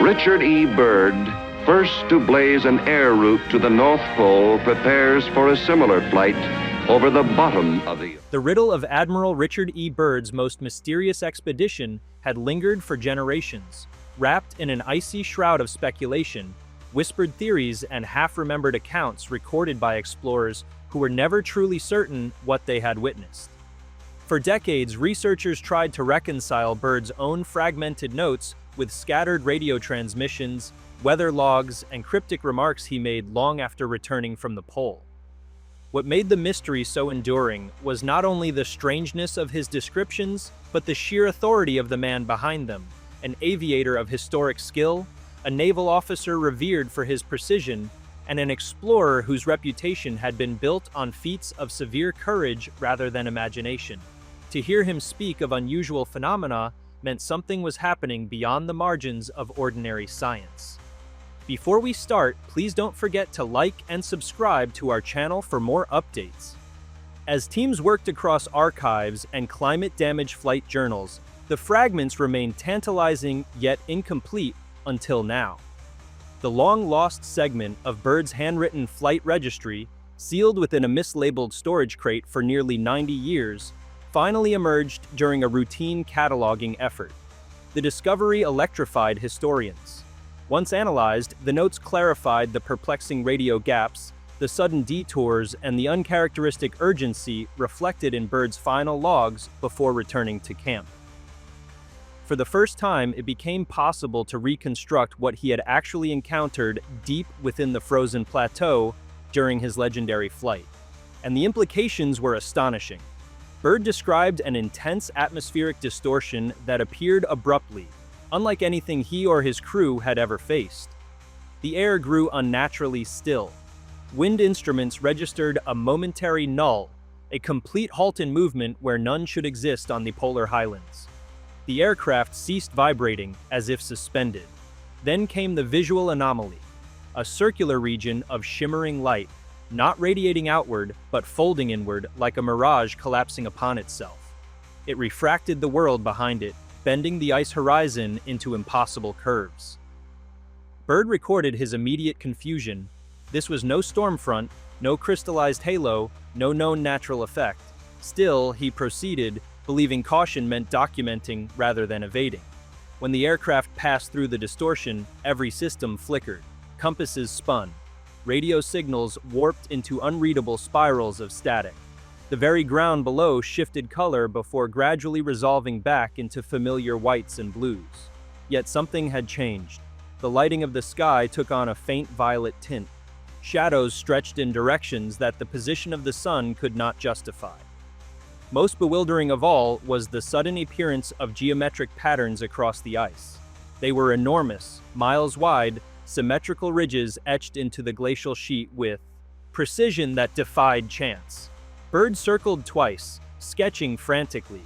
Richard E. Byrd, first to blaze an air route to the North Pole, prepares for a similar flight over the bottom of the... The riddle of Admiral Richard E. Byrd's most mysterious expedition had lingered for generations, wrapped in an icy shroud of speculation, whispered theories, and half-remembered accounts recorded by explorers who were never truly certain what they had witnessed. For decades, researchers tried to reconcile Byrd's own fragmented notes with scattered radio transmissions, weather logs, and cryptic remarks he made long after returning from the pole. What made the mystery so enduring was not only the strangeness of his descriptions, but the sheer authority of the man behind them, an aviator of historic skill, a naval officer revered for his precision, and an explorer whose reputation had been built on feats of severe courage rather than imagination. To hear him speak of unusual phenomena meant something was happening beyond the margins of ordinary science. Before we start, please don't forget to like and subscribe to our channel for more updates. As teams worked across archives and climate-damaged flight journals, the fragments remained tantalizing yet incomplete until now. The long-lost segment of Byrd's handwritten flight registry, sealed within a mislabeled storage crate for nearly 90 years, finally emerged during a routine cataloging effort. The discovery electrified historians. Once analyzed, the notes clarified the perplexing radio gaps, the sudden detours, and the uncharacteristic urgency reflected in Byrd's final logs before returning to camp. For the first time, it became possible to reconstruct what he had actually encountered deep within the frozen plateau during his legendary flight. And the implications were astonishing. Byrd described an intense atmospheric distortion that appeared abruptly, unlike anything he or his crew had ever faced. The air grew unnaturally still. Wind instruments registered a momentary null, a complete halt in movement where none should exist on the polar highlands. The aircraft ceased vibrating as if suspended. Then came the visual anomaly, a circular region of shimmering light, not radiating outward, but folding inward like a mirage collapsing upon itself. It refracted the world behind it, bending the ice horizon into impossible curves. Byrd recorded his immediate confusion. This was no storm front, no crystallized halo, no known natural effect. Still, he proceeded, believing caution meant documenting rather than evading. When the aircraft passed through the distortion, every system flickered. Compasses spun. Radio signals warped into unreadable spirals of static. The very ground below shifted color before gradually resolving back into familiar whites and blues. Yet something had changed. The lighting of the sky took on a faint violet tint. Shadows stretched in directions that the position of the sun could not justify. Most bewildering of all was the sudden appearance of geometric patterns across the ice. They were enormous, miles wide, symmetrical ridges etched into the glacial sheet with precision that defied chance. Byrd circled twice, sketching frantically.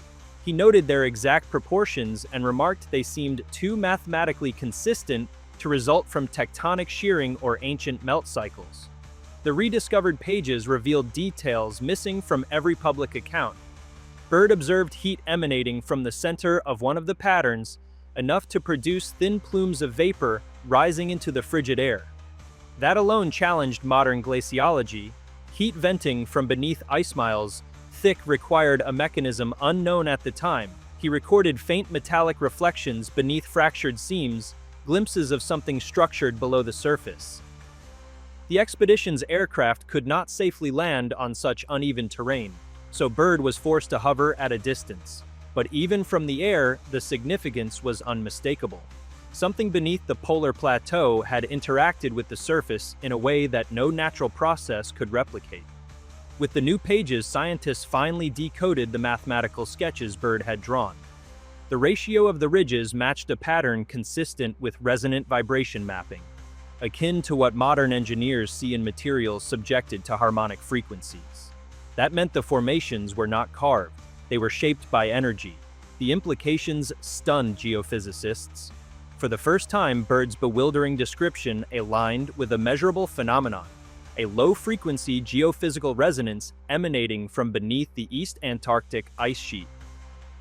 He noted their exact proportions and remarked they seemed too mathematically consistent to result from tectonic shearing or ancient melt cycles. The rediscovered pages revealed details missing from every public account. Byrd observed heat emanating from the center of one of the patterns, enough to produce thin plumes of vapor rising into the frigid air. That alone challenged modern glaciology. Heat venting from beneath ice miles thick required a mechanism unknown at the time. He recorded faint metallic reflections beneath fractured seams, glimpses of something structured below the surface. The expedition's aircraft could not safely land on such uneven terrain, so Byrd was forced to hover at a distance. But even from the air, the significance was unmistakable. Something beneath the polar plateau had interacted with the surface in a way that no natural process could replicate. With the new pages, scientists finally decoded the mathematical sketches Byrd had drawn. The ratio of the ridges matched a pattern consistent with resonant vibration mapping, akin to what modern engineers see in materials subjected to harmonic frequencies. That meant the formations were not carved, they were shaped by energy. The implications stunned geophysicists. For the first time, Byrd's bewildering description aligned with a measurable phenomenon, a low-frequency geophysical resonance emanating from beneath the East Antarctic ice sheet.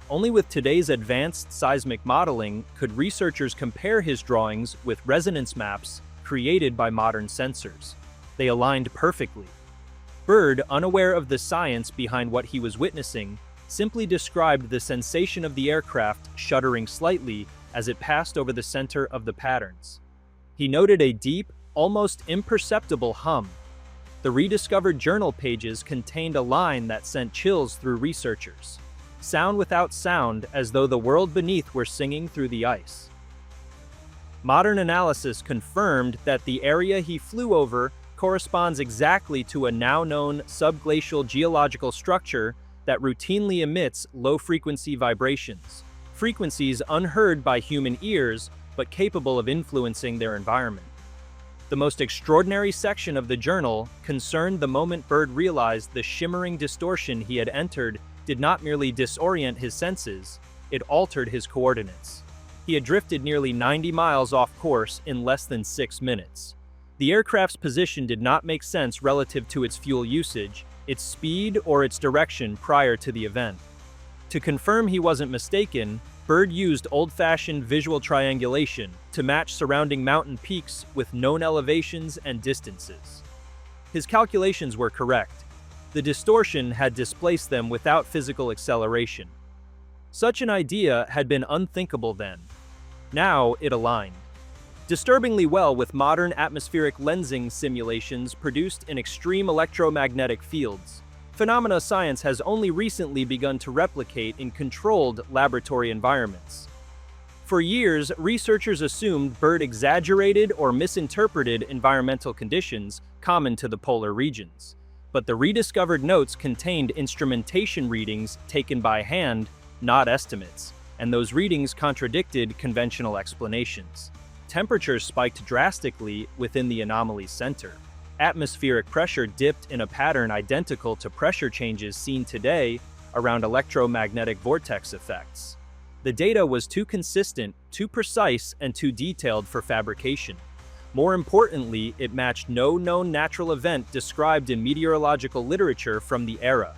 Only with today's advanced seismic modeling could researchers compare his drawings with resonance maps created by modern sensors. They aligned perfectly. Byrd, unaware of the science behind what he was witnessing, simply described the sensation of the aircraft shuddering slightly as it passed over the center of the patterns. He noted a deep, almost imperceptible hum. The rediscovered journal pages contained a line that sent chills through researchers. Sound without sound, as though the world beneath were singing through the ice. Modern analysis confirmed that the area he flew over corresponds exactly to a now-known subglacial geological structure that routinely emits low-frequency vibrations, frequencies unheard by human ears but capable of influencing their environment. The most extraordinary section of the journal concerned the moment Byrd realized the shimmering distortion he had entered did not merely disorient his senses, it altered his coordinates. He had drifted nearly 90 miles off course in less than 6 minutes. The aircraft's position did not make sense relative to its fuel usage, its speed, or its direction prior to the event. To confirm he wasn't mistaken, Byrd used old-fashioned visual triangulation to match surrounding mountain peaks with known elevations and distances. His calculations were correct. The distortion had displaced them without physical acceleration. Such an idea had been unthinkable then. Now it aligned. Disturbingly well with modern atmospheric lensing simulations produced in extreme electromagnetic fields. Phenomena science has only recently begun to replicate in controlled laboratory environments. For years, researchers assumed Byrd exaggerated or misinterpreted environmental conditions common to the polar regions. But the rediscovered notes contained instrumentation readings taken by hand, not estimates, and those readings contradicted conventional explanations. Temperatures spiked drastically within the anomaly's center. Atmospheric pressure dipped in a pattern identical to pressure changes seen today around electromagnetic vortex effects. The data was too consistent, too precise, and too detailed for fabrication. More importantly, it matched no known natural event described in meteorological literature from the era.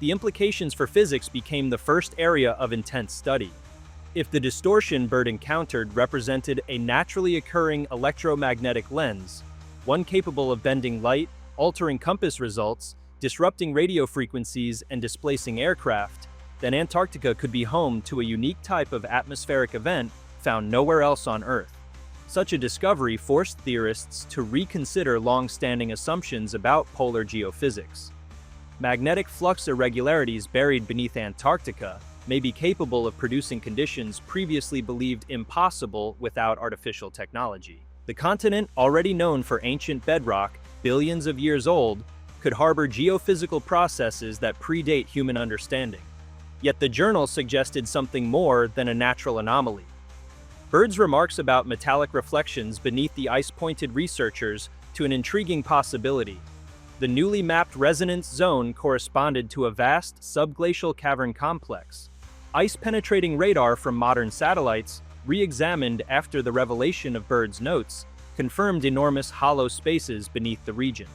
The implications for physics became the first area of intense study. If the distortion Byrd encountered represented a naturally occurring electromagnetic lens, one capable of bending light, altering compass results, disrupting radio frequencies, and displacing aircraft, then Antarctica could be home to a unique type of atmospheric event found nowhere else on Earth. Such a discovery forced theorists to reconsider long-standing assumptions about polar geophysics. Magnetic flux irregularities buried beneath Antarctica may be capable of producing conditions previously believed impossible without artificial technology. The continent, already known for ancient bedrock, billions of years old, could harbor geophysical processes that predate human understanding. Yet the journal suggested something more than a natural anomaly. Byrd's remarks about metallic reflections beneath the ice pointed researchers to an intriguing possibility. The newly mapped resonance zone corresponded to a vast subglacial cavern complex. Ice-penetrating radar from modern satellites, re-examined after the revelation of Byrd's notes, confirmed enormous hollow spaces beneath the region.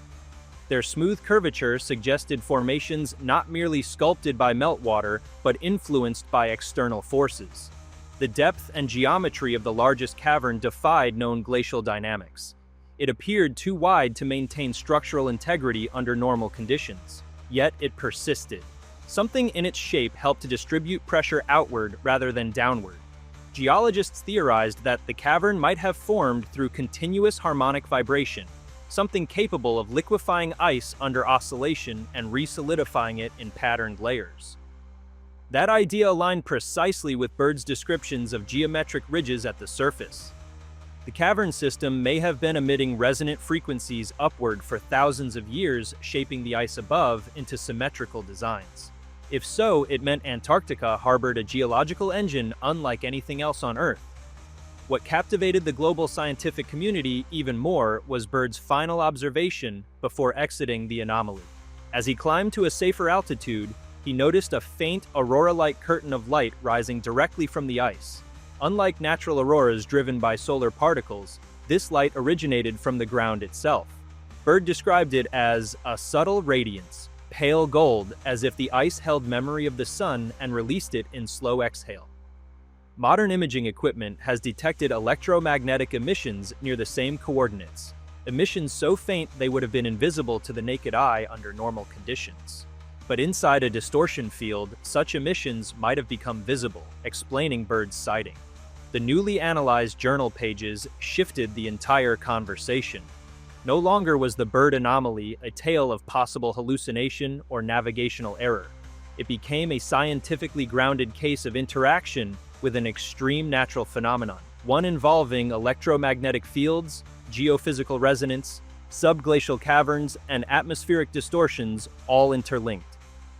Their smooth curvature suggested formations not merely sculpted by meltwater, but influenced by external forces. The depth and geometry of the largest cavern defied known glacial dynamics. It appeared too wide to maintain structural integrity under normal conditions, yet it persisted. Something in its shape helped to distribute pressure outward rather than downward. Geologists theorized that the cavern might have formed through continuous harmonic vibration, something capable of liquefying ice under oscillation and re-solidifying it in patterned layers. That idea aligned precisely with Byrd's descriptions of geometric ridges at the surface. The cavern system may have been emitting resonant frequencies upward for thousands of years, shaping the ice above into symmetrical designs. If so, it meant Antarctica harbored a geological engine unlike anything else on Earth. What captivated the global scientific community even more was Byrd's final observation before exiting the anomaly. As he climbed to a safer altitude, he noticed a faint aurora-like curtain of light rising directly from the ice. Unlike natural auroras driven by solar particles, this light originated from the ground itself. Byrd described it as a subtle radiance, pale gold, as if the ice held memory of the sun and released it in slow exhale. Modern imaging equipment has detected electromagnetic emissions near the same coordinates, emissions so faint they would have been invisible to the naked eye under normal conditions. But inside a distortion field, such emissions might have become visible, explaining Byrd's sighting. The newly analyzed journal pages shifted the entire conversation. No longer was the Byrd anomaly a tale of possible hallucination or navigational error. It became a scientifically grounded case of interaction with an extreme natural phenomenon, one involving electromagnetic fields, geophysical resonance, subglacial caverns, and atmospheric distortions, all interlinked.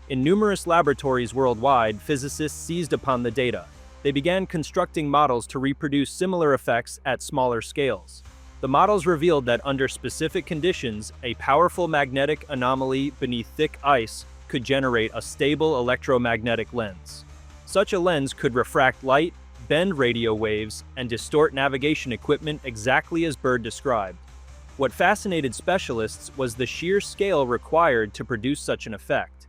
In numerous laboratories worldwide, physicists seized upon the data. They began constructing models to reproduce similar effects at smaller scales. The models revealed that under specific conditions, a powerful magnetic anomaly beneath thick ice could generate a stable electromagnetic lens. Such a lens could refract light, bend radio waves, and distort navigation equipment exactly as Byrd described. What fascinated specialists was the sheer scale required to produce such an effect.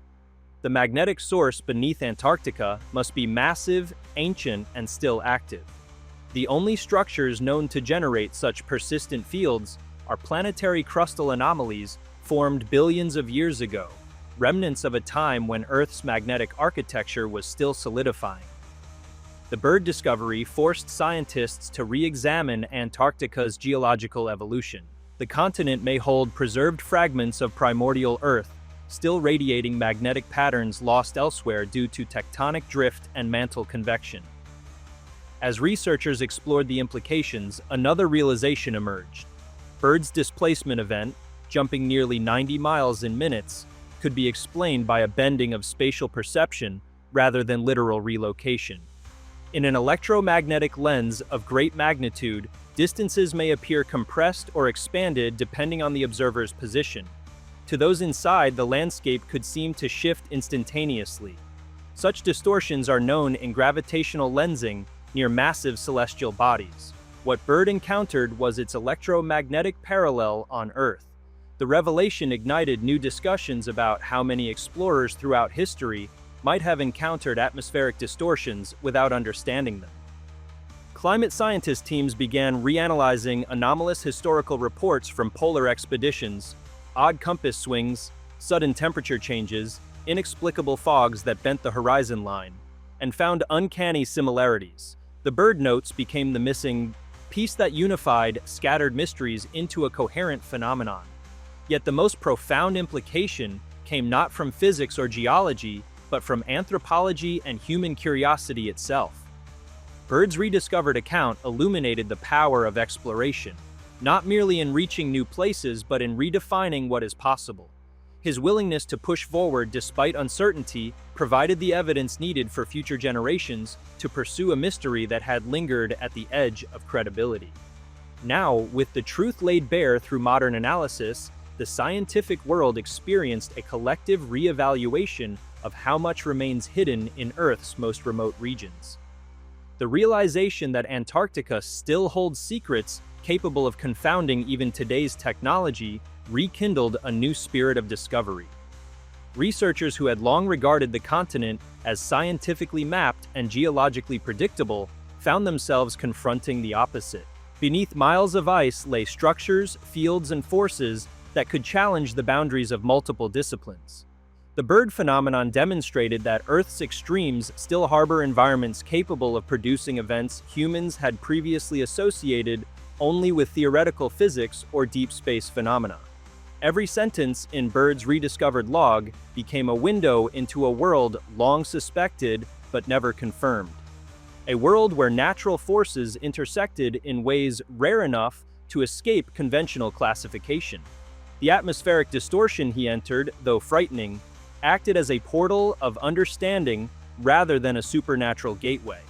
The magnetic source beneath Antarctica must be massive, ancient, and still active. The only structures known to generate such persistent fields are planetary crustal anomalies formed billions of years ago, remnants of a time when Earth's magnetic architecture was still solidifying. The Byrd discovery forced scientists to re-examine Antarctica's geological evolution. The continent may hold preserved fragments of primordial Earth, still radiating magnetic patterns lost elsewhere due to tectonic drift and mantle convection. As researchers explored the implications, another realization emerged. Byrd's displacement event, jumping nearly 90 miles in minutes, could be explained by a bending of spatial perception rather than literal relocation. In an electromagnetic lens of great magnitude, distances may appear compressed or expanded depending on the observer's position. To those inside, the landscape could seem to shift instantaneously. Such distortions are known in gravitational lensing near massive celestial bodies. What Byrd encountered was its electromagnetic parallel on Earth. The revelation ignited new discussions about how many explorers throughout history might have encountered atmospheric distortions without understanding them. Climate scientist teams began reanalyzing anomalous historical reports from polar expeditions, odd compass swings, sudden temperature changes, inexplicable fogs that bent the horizon line, and found uncanny similarities. The Byrd notes became the missing piece that unified scattered mysteries into a coherent phenomenon. Yet the most profound implication came not from physics or geology, but from anthropology and human curiosity itself. Byrd's rediscovered account illuminated the power of exploration, not merely in reaching new places, but in redefining what is possible. His willingness to push forward despite uncertainty provided the evidence needed for future generations to pursue a mystery that had lingered at the edge of credibility. Now, with the truth laid bare through modern analysis, the scientific world experienced a collective reevaluation of how much remains hidden in Earth's most remote regions. The realization that Antarctica still holds secrets capable of confounding even today's technology rekindled a new spirit of discovery. Researchers who had long regarded the continent as scientifically mapped and geologically predictable found themselves confronting the opposite. Beneath miles of ice lay structures, fields, and forces that could challenge the boundaries of multiple disciplines. The Byrd phenomenon demonstrated that Earth's extremes still harbor environments capable of producing events humans had previously associated only with theoretical physics or deep space phenomena. Every sentence in Byrd's rediscovered log became a window into a world long suspected but never confirmed. A world where natural forces intersected in ways rare enough to escape conventional classification. The atmospheric distortion he entered, though frightening, acted as a portal of understanding rather than a supernatural gateway.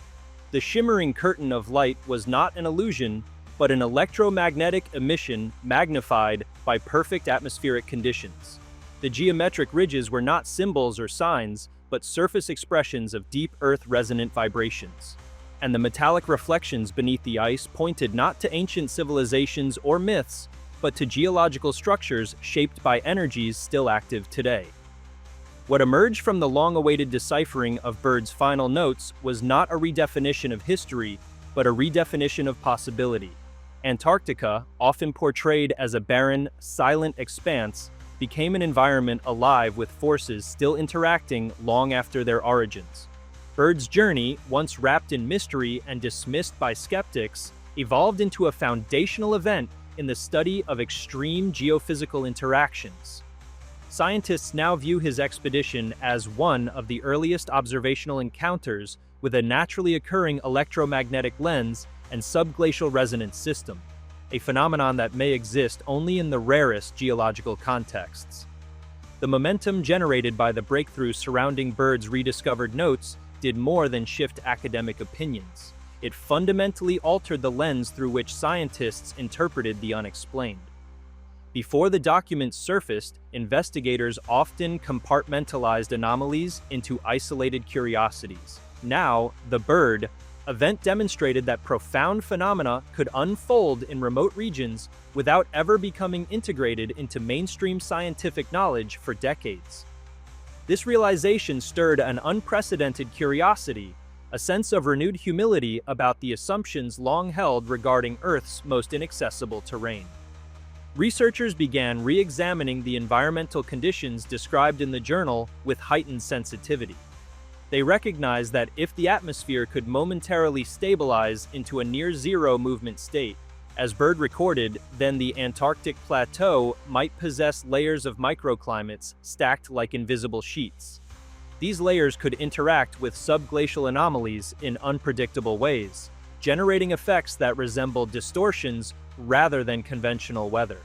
The shimmering curtain of light was not an illusion, but an electromagnetic emission magnified by perfect atmospheric conditions. The geometric ridges were not symbols or signs, but surface expressions of deep Earth-resonant vibrations. And the metallic reflections beneath the ice pointed not to ancient civilizations or myths, but to geological structures shaped by energies still active today. What emerged from the long-awaited deciphering of Byrd's final notes was not a redefinition of history, but a redefinition of possibility. Antarctica, often portrayed as a barren, silent expanse, became an environment alive with forces still interacting long after their origins. Byrd's journey, once wrapped in mystery and dismissed by skeptics, evolved into a foundational event in the study of extreme geophysical interactions. Scientists now view his expedition as one of the earliest observational encounters with a naturally occurring electromagnetic lens and subglacial resonance system, a phenomenon that may exist only in the rarest geological contexts. The momentum generated by the breakthrough surrounding Byrd's rediscovered notes did more than shift academic opinions. It fundamentally altered the lens through which scientists interpreted the unexplained. Before the documents surfaced, investigators often compartmentalized anomalies into isolated curiosities. Now, the Byrd event demonstrated that profound phenomena could unfold in remote regions without ever becoming integrated into mainstream scientific knowledge for decades. This realization stirred an unprecedented curiosity, a sense of renewed humility about the assumptions long held regarding Earth's most inaccessible terrain. Researchers began re-examining the environmental conditions described in the journal with heightened sensitivity. They recognized that if the atmosphere could momentarily stabilize into a near-zero movement state, as Byrd recorded, then the Antarctic plateau might possess layers of microclimates stacked like invisible sheets. These layers could interact with subglacial anomalies in unpredictable ways, generating effects that resembled distortions rather than conventional weather.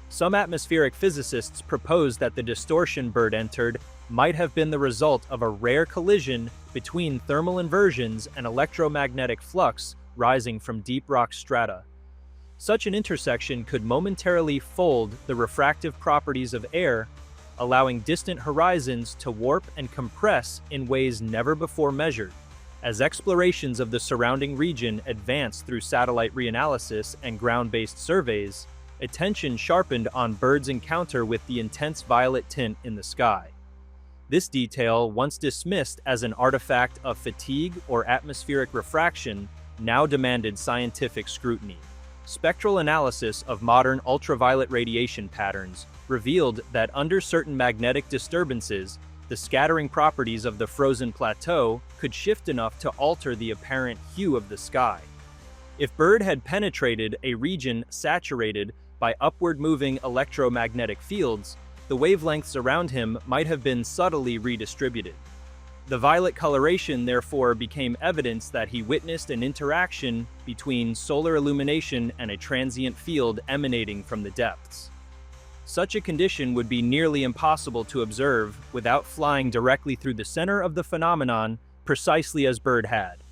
Some atmospheric physicists proposed that the distortion Byrd entered might have been the result of a rare collision between thermal inversions and electromagnetic flux rising from deep rock strata. Such an intersection could momentarily fold the refractive properties of air, allowing distant horizons to warp and compress in ways never before measured. As explorations of the surrounding region advanced through satellite reanalysis and ground-based surveys, attention sharpened on Byrd's encounter with the intense violet tint in the sky. This detail, once dismissed as an artifact of fatigue or atmospheric refraction, now demanded scientific scrutiny. Spectral analysis of modern ultraviolet radiation patterns revealed that under certain magnetic disturbances, the scattering properties of the frozen plateau could shift enough to alter the apparent hue of the sky. If Byrd had penetrated a region saturated by upward-moving electromagnetic fields, the wavelengths around him might have been subtly redistributed. The violet coloration therefore became evidence that he witnessed an interaction between solar illumination and a transient field emanating from the depths. Such a condition would be nearly impossible to observe without flying directly through the center of the phenomenon, precisely as Byrd had.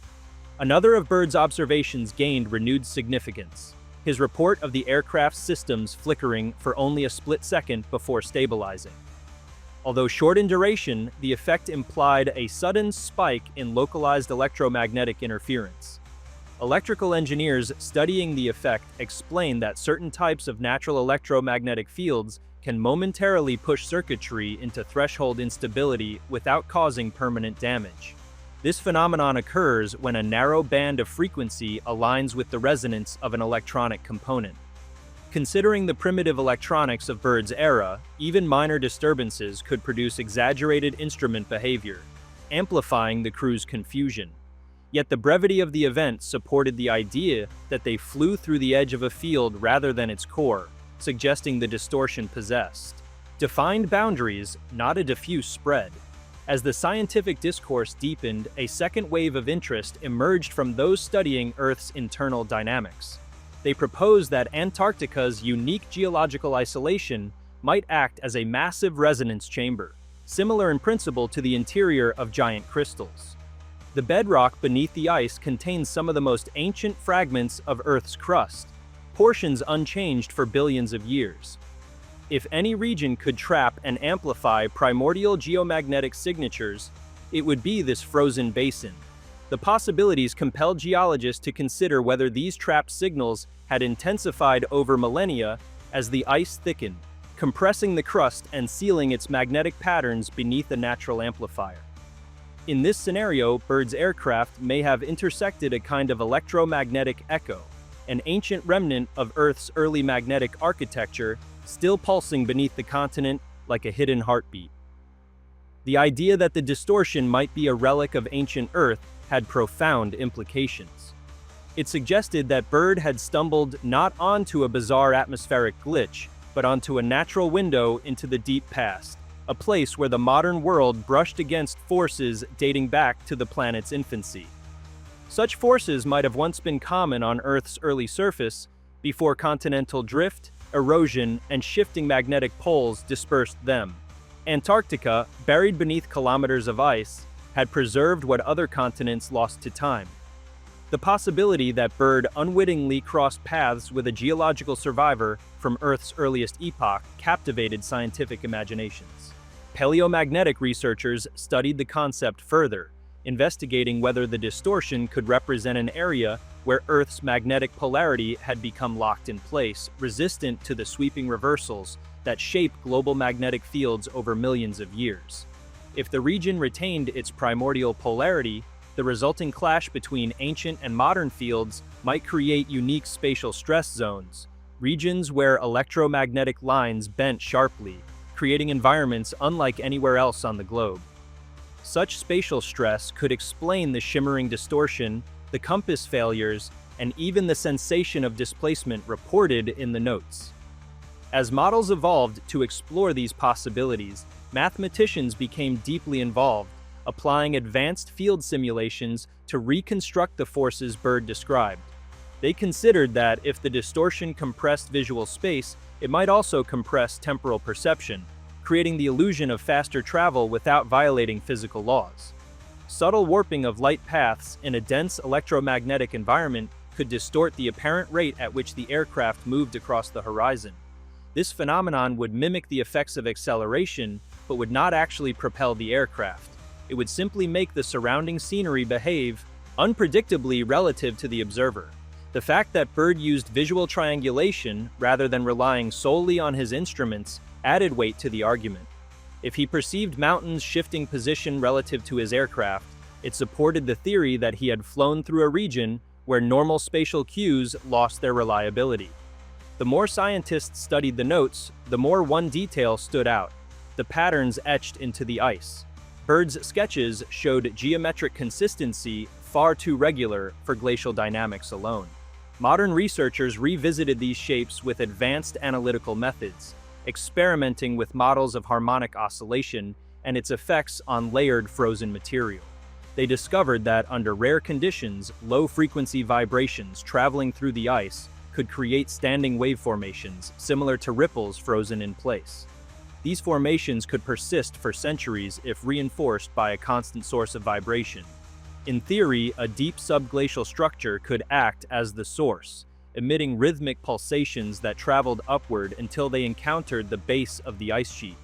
Another of Byrd's observations gained renewed significance: his report of the aircraft's systems flickering for only a split second before stabilizing. Although short in duration, the effect implied a sudden spike in localized electromagnetic interference. Electrical engineers studying the effect explain that certain types of natural electromagnetic fields can momentarily push circuitry into threshold instability without causing permanent damage. This phenomenon occurs when a narrow band of frequency aligns with the resonance of an electronic component. Considering the primitive electronics of Byrd's era, even minor disturbances could produce exaggerated instrument behavior, amplifying the crew's confusion. Yet the brevity of the event supported the idea that they flew through the edge of a field rather than its core, suggesting the distortion possessed defined boundaries, not a diffuse spread. As the scientific discourse deepened, a second wave of interest emerged from those studying Earth's internal dynamics. They proposed that Antarctica's unique geological isolation might act as a massive resonance chamber, similar in principle to the interior of giant crystals. The bedrock beneath the ice contains some of the most ancient fragments of Earth's crust, portions unchanged for billions of years. If any region could trap and amplify primordial geomagnetic signatures, it would be this frozen basin. The possibilities compelled geologists to consider whether these trapped signals had intensified over millennia as the ice thickened, compressing the crust and sealing its magnetic patterns beneath a natural amplifier. In this scenario, Byrd's aircraft may have intersected a kind of electromagnetic echo, an ancient remnant of Earth's early magnetic architecture, still pulsing beneath the continent like a hidden heartbeat. The idea that the distortion might be a relic of ancient Earth had profound implications. It suggested that Byrd had stumbled not onto a bizarre atmospheric glitch, but onto a natural window into the deep past, a place where the modern world brushed against forces dating back to the planet's infancy. Such forces might have once been common on Earth's early surface before continental drift, erosion, and shifting magnetic poles dispersed them. Antarctica, buried beneath kilometers of ice, had preserved what other continents lost to time. The possibility that Byrd unwittingly crossed paths with a geological survivor from Earth's earliest epoch captivated scientific imaginations. Paleomagnetic researchers studied the concept further, investigating whether the distortion could represent an area where Earth's magnetic polarity had become locked in place, resistant to the sweeping reversals that shape global magnetic fields over millions of years. If the region retained its primordial polarity, the resulting clash between ancient and modern fields might create unique spatial stress zones, regions where electromagnetic lines bent sharply, creating environments unlike anywhere else on the globe. Such spatial stress could explain the shimmering distortion, the compass failures, and even the sensation of displacement reported in the notes. As models evolved to explore these possibilities, mathematicians became deeply involved, applying advanced field simulations to reconstruct the forces Byrd described. They considered that if the distortion compressed visual space, it might also compress temporal perception, creating the illusion of faster travel without violating physical laws. Subtle warping of light paths in a dense electromagnetic environment could distort the apparent rate at which the aircraft moved across the horizon. This phenomenon would mimic the effects of acceleration, but would not actually propel the aircraft. It would simply make the surrounding scenery behave unpredictably relative to the observer. The fact that Byrd used visual triangulation rather than relying solely on his instruments added weight to the argument. If he perceived mountains shifting position relative to his aircraft, it supported the theory that he had flown through a region where normal spatial cues lost their reliability. The more scientists studied the notes, the more one detail stood out: the patterns etched into the ice. Byrd's sketches showed geometric consistency far too regular for glacial dynamics alone. Modern researchers revisited these shapes with advanced analytical methods, experimenting with models of harmonic oscillation and its effects on layered frozen material. They discovered that under rare conditions, low-frequency vibrations traveling through the ice could create standing wave formations similar to ripples frozen in place. These formations could persist for centuries if reinforced by a constant source of vibration. In theory, a deep subglacial structure could act as the source, emitting rhythmic pulsations that traveled upward until they encountered the base of the ice sheet.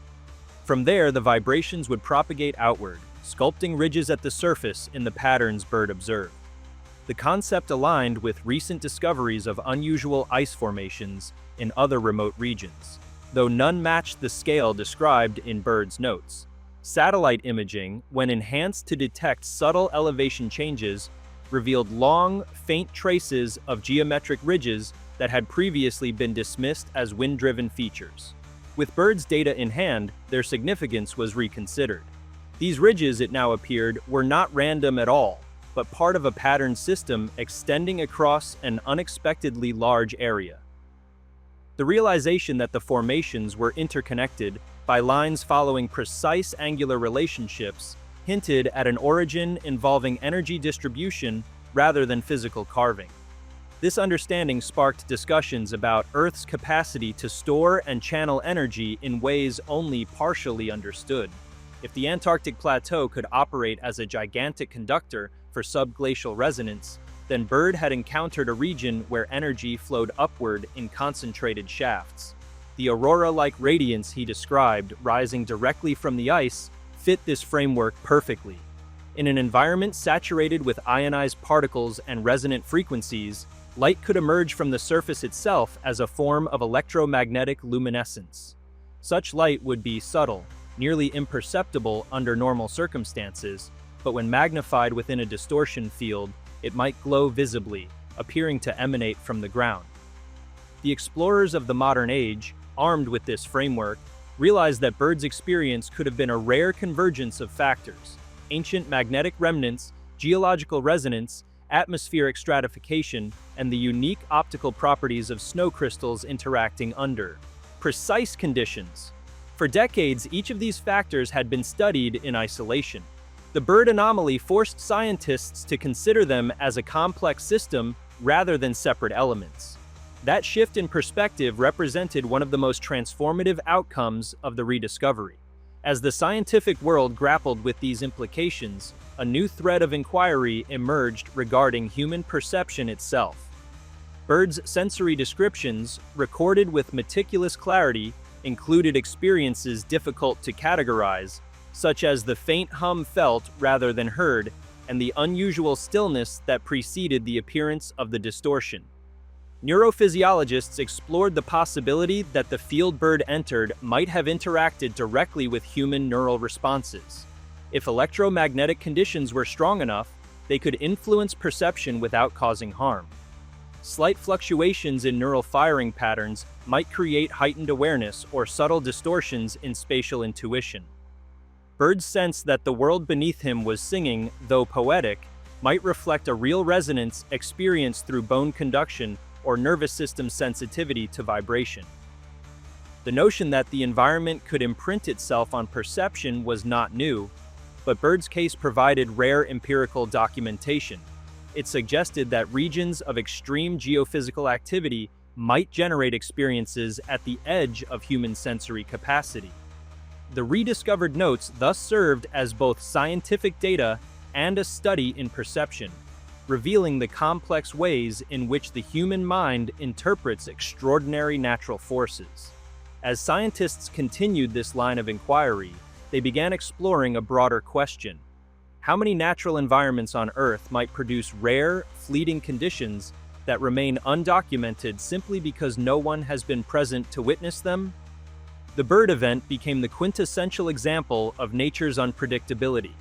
From there, the vibrations would propagate outward, sculpting ridges at the surface in the patterns Byrd observed. The concept aligned with recent discoveries of unusual ice formations in other remote regions, though none matched the scale described in Byrd's notes. Satellite imaging, when enhanced to detect subtle elevation changes, revealed long, faint traces of geometric ridges that had previously been dismissed as wind-driven features. With Byrd's data in hand, their significance was reconsidered. These ridges, it now appeared, were not random at all, but part of a patterned system extending across an unexpectedly large area. The realization that the formations were interconnected by lines following precise angular relationships hinted at an origin involving energy distribution rather than physical carving. This understanding sparked discussions about Earth's capacity to store and channel energy in ways only partially understood. If the Antarctic plateau could operate as a gigantic conductor for subglacial resonance, then Byrd had encountered a region where energy flowed upward in concentrated shafts. The aurora-like radiance he described, rising directly from the ice, fit this framework perfectly. In an environment saturated with ionized particles and resonant frequencies, light could emerge from the surface itself as a form of electromagnetic luminescence. Such light would be subtle, nearly imperceptible under normal circumstances, but when magnified within a distortion field, it might glow visibly, appearing to emanate from the ground. The explorers of the modern age, armed with this framework, realized that Byrd's experience could have been a rare convergence of factors: ancient magnetic remnants, geological resonance, atmospheric stratification, and the unique optical properties of snow crystals interacting under precise conditions. For decades, each of these factors had been studied in isolation. The Byrd anomaly forced scientists to consider them as a complex system rather than separate elements. That shift in perspective represented one of the most transformative outcomes of the rediscovery. As the scientific world grappled with these implications, a new thread of inquiry emerged regarding human perception itself. Byrd's sensory descriptions, recorded with meticulous clarity, included experiences difficult to categorize, such as the faint hum felt rather than heard, and the unusual stillness that preceded the appearance of the distortion. Neurophysiologists explored the possibility that the field Byrd entered might have interacted directly with human neural responses. If electromagnetic conditions were strong enough, they could influence perception without causing harm. Slight fluctuations in neural firing patterns might create heightened awareness or subtle distortions in spatial intuition. Byrd's sense that the world beneath him was singing, though poetic, might reflect a real resonance experienced through bone conduction or nervous system sensitivity to vibration. The notion that the environment could imprint itself on perception was not new, but Byrd's case provided rare empirical documentation. It suggested that regions of extreme geophysical activity might generate experiences at the edge of human sensory capacity. The rediscovered notes thus served as both scientific data and a study in perception, revealing the complex ways in which the human mind interprets extraordinary natural forces. As scientists continued this line of inquiry, they began exploring a broader question: how many natural environments on Earth might produce rare, fleeting conditions that remain undocumented simply because no one has been present to witness them? The Byrd event became the quintessential example of nature's unpredictability.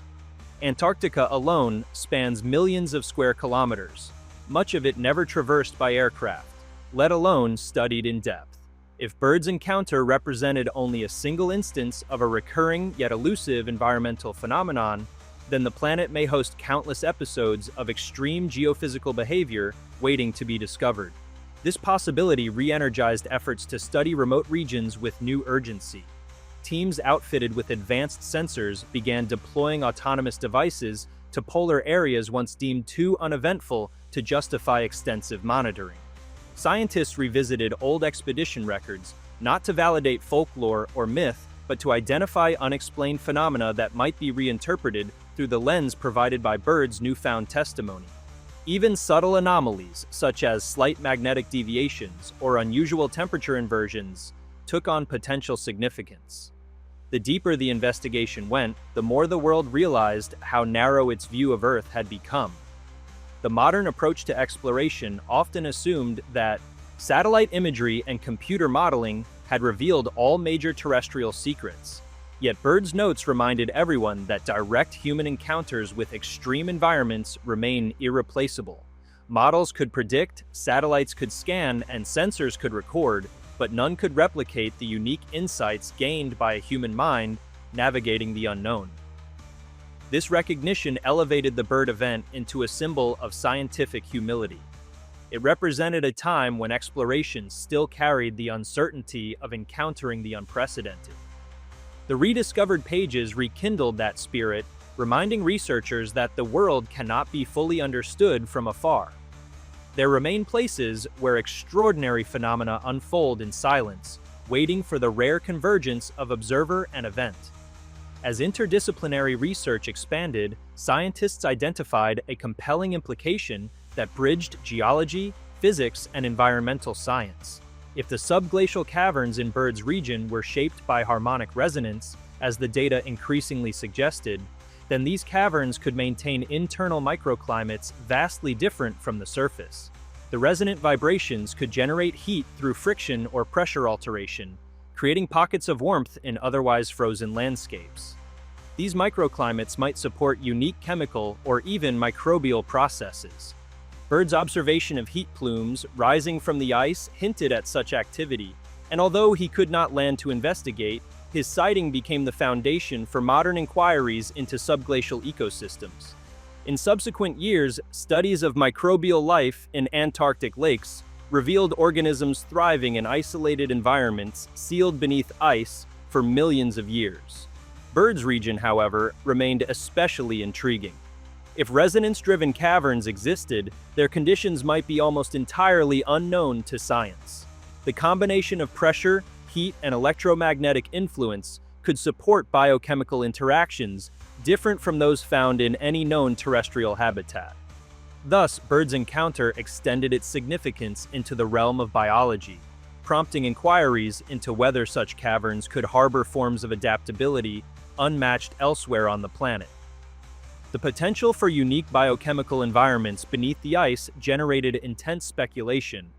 Antarctica alone spans millions of square kilometers, much of it never traversed by aircraft, let alone studied in depth. If Byrd's encounter represented only a single instance of a recurring yet elusive environmental phenomenon, then the planet may host countless episodes of extreme geophysical behavior waiting to be discovered. This possibility re-energized efforts to study remote regions with new urgency. Teams outfitted with advanced sensors began deploying autonomous devices to polar areas once deemed too uneventful to justify extensive monitoring. Scientists revisited old expedition records, not to validate folklore or myth, but to identify unexplained phenomena that might be reinterpreted through the lens provided by Byrd's newfound testimony. Even subtle anomalies, such as slight magnetic deviations or unusual temperature inversions, took on potential significance. The deeper the investigation went, the more the world realized how narrow its view of Earth had become. The modern approach to exploration often assumed that satellite imagery and computer modeling had revealed all major terrestrial secrets. Yet Byrd's notes reminded everyone that direct human encounters with extreme environments remain irreplaceable. Models could predict, satellites could scan, and sensors could record, but none could replicate the unique insights gained by a human mind navigating the unknown. This recognition elevated the Byrd event into a symbol of scientific humility. It represented a time when exploration still carried the uncertainty of encountering the unprecedented. The rediscovered pages rekindled that spirit, reminding researchers that the world cannot be fully understood from afar. There remain places where extraordinary phenomena unfold in silence, waiting for the rare convergence of observer and event. As interdisciplinary research expanded, scientists identified a compelling implication that bridged geology, physics, and environmental science. If the subglacial caverns in Byrd's region were shaped by harmonic resonance, as the data increasingly suggested, then these caverns could maintain internal microclimates vastly different from the surface. The resonant vibrations could generate heat through friction or pressure alteration, creating pockets of warmth in otherwise frozen landscapes. These microclimates might support unique chemical or even microbial processes. Byrd's observation of heat plumes rising from the ice hinted at such activity, and although he could not land to investigate, his sighting became the foundation for modern inquiries into subglacial ecosystems. In subsequent years, studies of microbial life in Antarctic lakes revealed organisms thriving in isolated environments sealed beneath ice for millions of years. Byrd's region, however, remained especially intriguing. If resonance-driven caverns existed, their conditions might be almost entirely unknown to science. The combination of pressure, heat, and electromagnetic influence could support biochemical interactions different from those found in any known terrestrial habitat. Thus, Byrd's encounter extended its significance into the realm of biology, prompting inquiries into whether such caverns could harbor forms of adaptability unmatched elsewhere on the planet. The potential for unique biochemical environments beneath the ice generated intense speculation,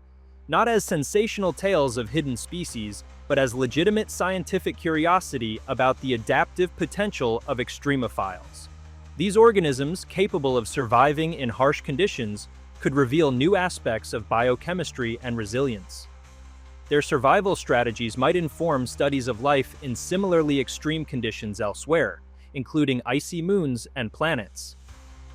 not as sensational tales of hidden species, but as legitimate scientific curiosity about the adaptive potential of extremophiles. These organisms, capable of surviving in harsh conditions, could reveal new aspects of biochemistry and resilience. Their survival strategies might inform studies of life in similarly extreme conditions elsewhere, including icy moons and planets.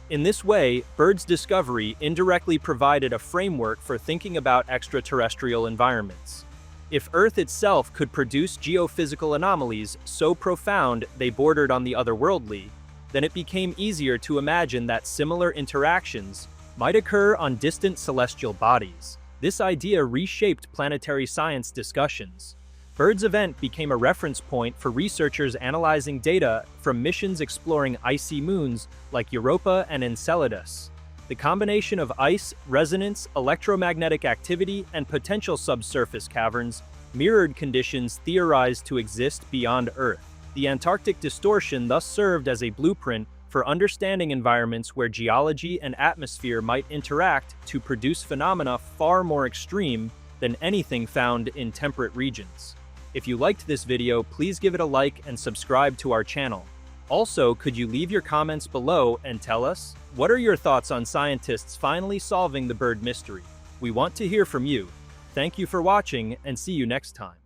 In this way, Byrd's discovery indirectly provided a framework for thinking about extraterrestrial environments. If Earth itself could produce geophysical anomalies so profound they bordered on the otherworldly, then it became easier to imagine that similar interactions might occur on distant celestial bodies. This idea reshaped planetary science discussions. Byrd's event became a reference point for researchers analyzing data from missions exploring icy moons like Europa and Enceladus. The combination of ice, resonance, electromagnetic activity, and potential subsurface caverns mirrored conditions theorized to exist beyond Earth. The Antarctic distortion thus served as a blueprint for understanding environments where geology and atmosphere might interact to produce phenomena far more extreme than anything found in temperate regions. If you liked this video, please give it a like and subscribe to our channel. Also, could you leave your comments below and tell us, what are your thoughts on scientists finally solving the Byrd mystery? We want to hear from you. Thank you for watching, and see you next time.